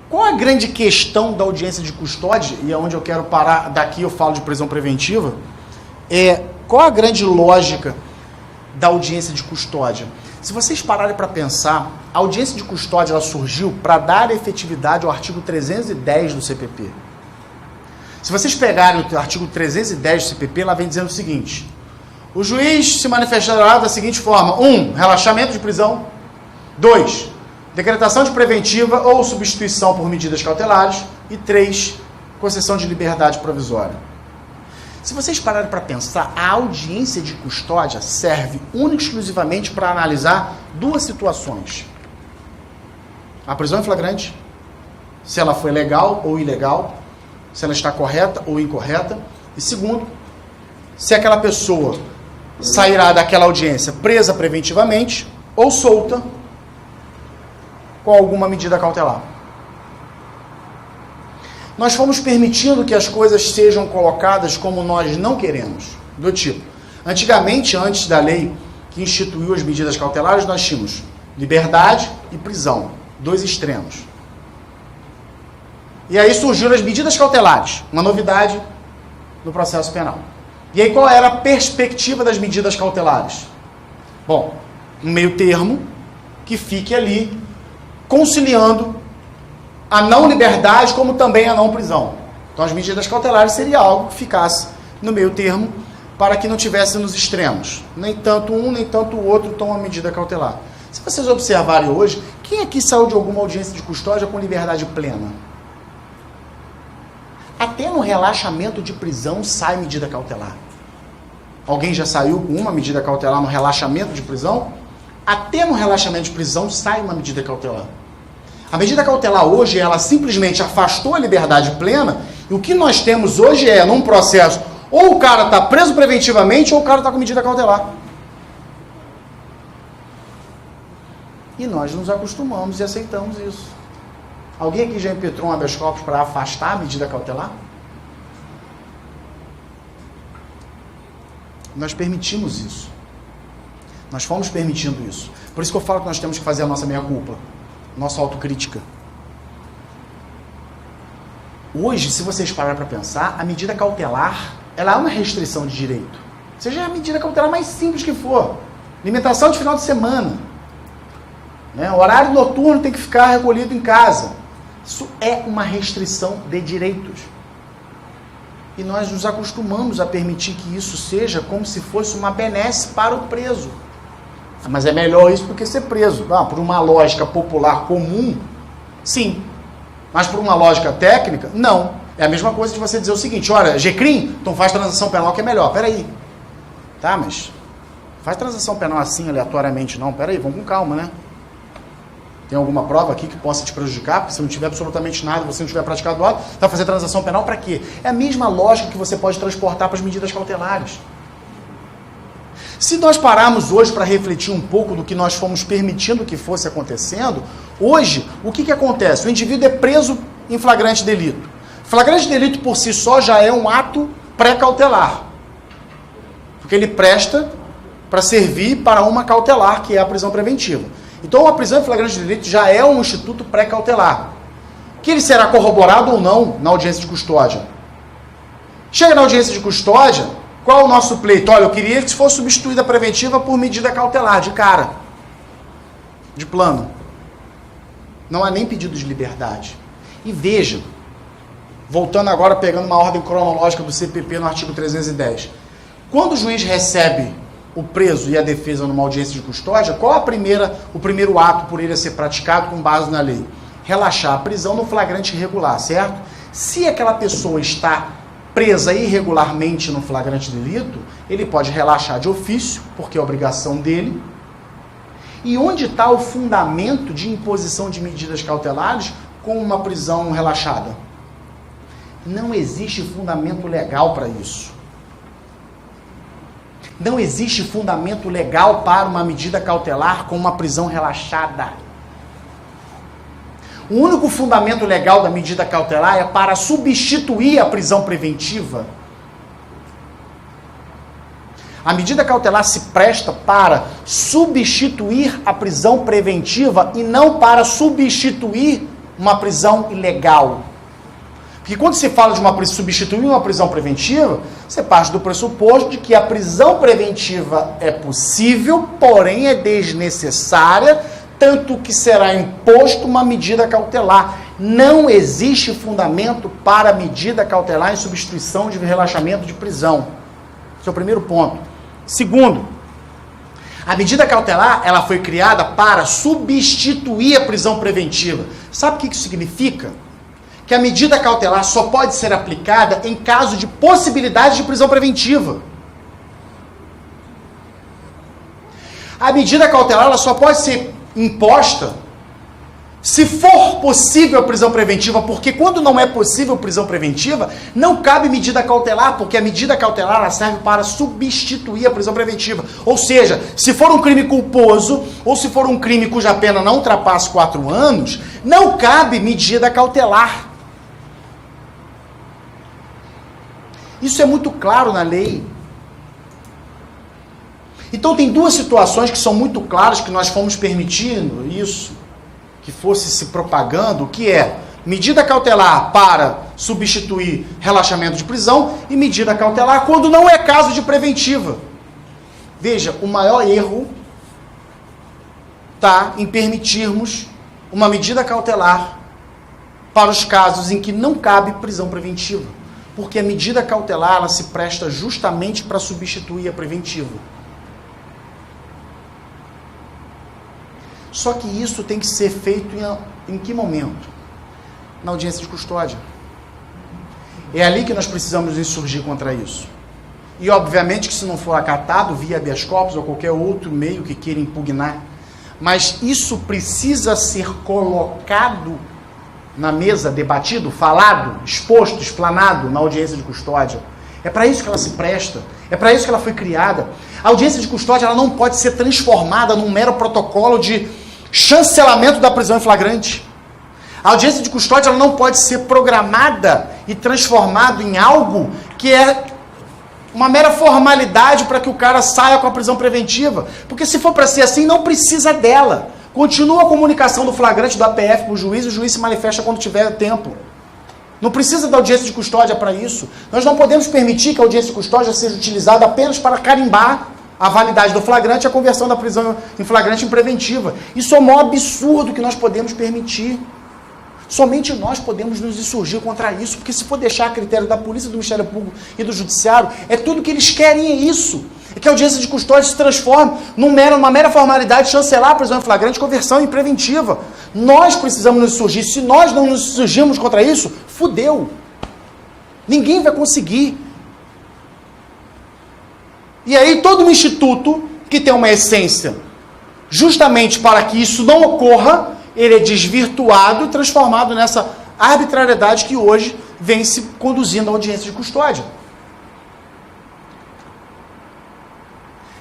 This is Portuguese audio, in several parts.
Qual a grande questão da audiência de custódia, e é onde eu quero parar, daqui eu falo de prisão preventiva, qual a grande lógica da audiência de custódia? Se vocês pararem para pensar, a audiência de custódia ela surgiu para dar efetividade ao artigo 310 do CPP. Se vocês pegarem o artigo 310 do CPP, lá vem dizendo o seguinte: o juiz se manifestará da seguinte forma: 1. Relaxamento de prisão. 2. Decretação de preventiva ou substituição por medidas cautelares. E 3. Concessão de liberdade provisória. Se vocês pararem para pensar, a audiência de custódia serve única e exclusivamente para analisar duas situações: a prisão em flagrante, se ela foi legal ou ilegal, se ela está correta ou incorreta, e segundo, se aquela pessoa sairá daquela audiência presa preventivamente ou solta com alguma medida cautelar. Nós fomos permitindo que as coisas sejam colocadas como nós não queremos. Do tipo, antigamente, antes da lei que instituiu as medidas cautelares, nós tínhamos liberdade e prisão, dois extremos. E aí surgiram as medidas cautelares, uma novidade no processo penal. E aí qual era a perspectiva das medidas cautelares? Bom, um meio termo que fique ali conciliando a não liberdade como também a não prisão. Então as medidas cautelares seria algo que ficasse no meio termo para que não tivesse nos extremos. Nem tanto um, nem tanto o outro toma medida cautelar. Se vocês observarem hoje, quem aqui saiu de alguma audiência de custódia com liberdade plena? Até no relaxamento de prisão sai medida cautelar. Alguém já saiu com uma medida cautelar no relaxamento de prisão? Até no relaxamento de prisão sai uma medida cautelar. A medida cautelar hoje, ela simplesmente afastou a liberdade plena, e o que nós temos hoje é, num processo, ou o cara está preso preventivamente, ou o cara está com medida cautelar. E nós nos acostumamos e aceitamos isso. Alguém aqui já impetrou um habeas corpus para afastar a medida cautelar? Nós permitimos isso. Nós fomos permitindo isso. Por isso que eu falo que nós temos que fazer a nossa meia-culpa, nossa autocrítica. Hoje, se vocês pararem para pensar, a medida cautelar, ela é uma restrição de direito. Seja a medida cautelar mais simples que for. Limitação de final de semana. O horário noturno tem que ficar recolhido em casa. Isso é uma restrição de direitos. E nós nos acostumamos a permitir que isso seja como se fosse uma benesse para o preso. Mas é melhor isso do que ser preso. Por uma lógica popular comum, sim. Mas por uma lógica técnica, não. É a mesma coisa de você dizer o seguinte: olha, GCRIM, então faz transação penal que é melhor. Peraí. Tá, mas faz transação penal assim, aleatoriamente não. Peraí, vamos com calma, né? Tem alguma prova aqui que possa te prejudicar? Porque se não tiver absolutamente nada, você não tiver praticado o ato, vai fazer transação penal para quê? É a mesma lógica que você pode transportar para as medidas cautelares. Se nós pararmos hoje para refletir um pouco do que nós fomos permitindo que fosse acontecendo, hoje, o que acontece? O indivíduo é preso em flagrante delito. Flagrante delito por si só já é um ato pré-cautelar. Porque ele presta para servir para uma cautelar, que é a prisão preventiva. Então, a prisão em flagrante delito já é um instituto pré-cautelar, que ele será corroborado ou não na audiência de custódia. Chega na audiência de custódia, qual é o nosso pleito? Olha, eu queria que fosse substituída a preventiva por medida cautelar, de cara, de plano. Não há nem pedido de liberdade. E veja, voltando agora, pegando uma ordem cronológica do CPP no artigo 310, quando o juiz recebe o preso e a defesa numa audiência de custódia, qual o primeiro ato por ele a ser praticado com base na lei? Relaxar a prisão no flagrante irregular, certo? Se aquela pessoa está presa irregularmente no flagrante delito, ele pode relaxar de ofício, porque é obrigação dele. E onde está o fundamento de imposição de medidas cautelares com uma prisão relaxada? Não existe fundamento legal para isso. Não existe fundamento legal para uma medida cautelar com uma prisão relaxada. O único fundamento legal da medida cautelar é para substituir a prisão preventiva. A medida cautelar se presta para substituir a prisão preventiva e não para substituir uma prisão ilegal. Porque quando se fala de substituir uma prisão preventiva, você parte do pressuposto de que a prisão preventiva é possível, porém é desnecessária, tanto que será imposto uma medida cautelar. Não existe fundamento para medida cautelar em substituição de relaxamento de prisão. Esse é o primeiro ponto. Segundo, a medida cautelar ela foi criada para substituir a prisão preventiva. Sabe o que isso significa? Que a medida cautelar só pode ser aplicada em caso de possibilidade de prisão preventiva. A medida cautelar ela só pode ser imposta se for possível a prisão preventiva, porque quando não é possível prisão preventiva, não cabe medida cautelar, porque a medida cautelar ela serve para substituir a prisão preventiva. Ou seja, se for um crime culposo, ou se for um crime cuja pena não ultrapasse 4 anos, não cabe medida cautelar. Isso é muito claro na lei. Então tem duas situações que são muito claras que nós fomos permitindo isso, que fosse se propagando, que é medida cautelar para substituir relaxamento de prisão e medida cautelar quando não é caso de preventiva. Veja, o maior erro está em permitirmos uma medida cautelar para os casos em que não cabe prisão preventiva, porque a medida cautelar ela se presta justamente para substituir a preventiva. Só que isso tem que ser feito em que momento? Na audiência de custódia. É ali que nós precisamos insurgir contra isso. E obviamente que se não for acatado via habeas corpus ou qualquer outro meio que queira impugnar, mas isso precisa ser colocado na mesa, debatido, falado, exposto, explanado na audiência de custódia. É para isso que ela se presta, é para isso que ela foi criada. A audiência de custódia ela não pode ser transformada num mero protocolo de chancelamento da prisão em flagrante. A audiência de custódia ela não pode ser programada e transformada em algo que é uma mera formalidade para que o cara saia com a prisão preventiva. Porque se for para ser assim, não precisa dela. Continua a comunicação do flagrante do APF com o juiz se manifesta quando tiver tempo. Não precisa da audiência de custódia para isso. Nós não podemos permitir que a audiência de custódia seja utilizada apenas para carimbar a validade do flagrante e a conversão da prisão em flagrante em preventiva. Isso é o maior absurdo que nós podemos permitir. Somente nós podemos nos insurgir contra isso, porque se for deixar a critério da polícia, do Ministério Público e do Judiciário, é tudo que eles querem é isso. É que a audiência de custódia se transforme numa mera formalidade de chancelar a prisão em flagrante, conversão em preventiva. Nós precisamos nos insurgir. Se nós não nos insurgirmos contra isso, fudeu. Ninguém vai conseguir. E aí todo um instituto que tem uma essência justamente para que isso não ocorra, ele é desvirtuado e transformado nessa arbitrariedade que hoje vem se conduzindo à audiência de custódia.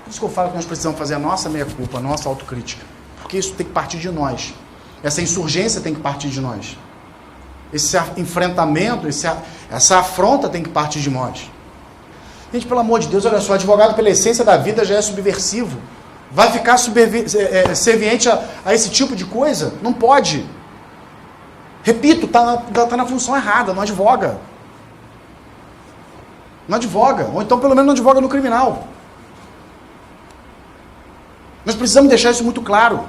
Por isso que eu falo que nós precisamos fazer a nossa meia-culpa, a nossa autocrítica. Porque isso tem que partir de nós. Essa insurgência tem que partir de nós. Esse enfrentamento, essa afronta tem que partir de nós. Gente, pelo amor de Deus, olha só, advogado pela essência da vida já é subversivo. Vai ficar serviente a esse tipo de coisa? Não pode. Repito, tá na função errada, não advoga. Não advoga. Ou então, pelo menos, não advoga no criminal. Nós precisamos deixar isso muito claro.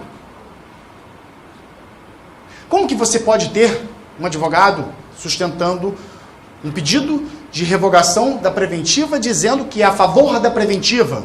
Como que você pode ter um advogado sustentando um pedido de revogação da preventiva, dizendo que é a favor da preventiva?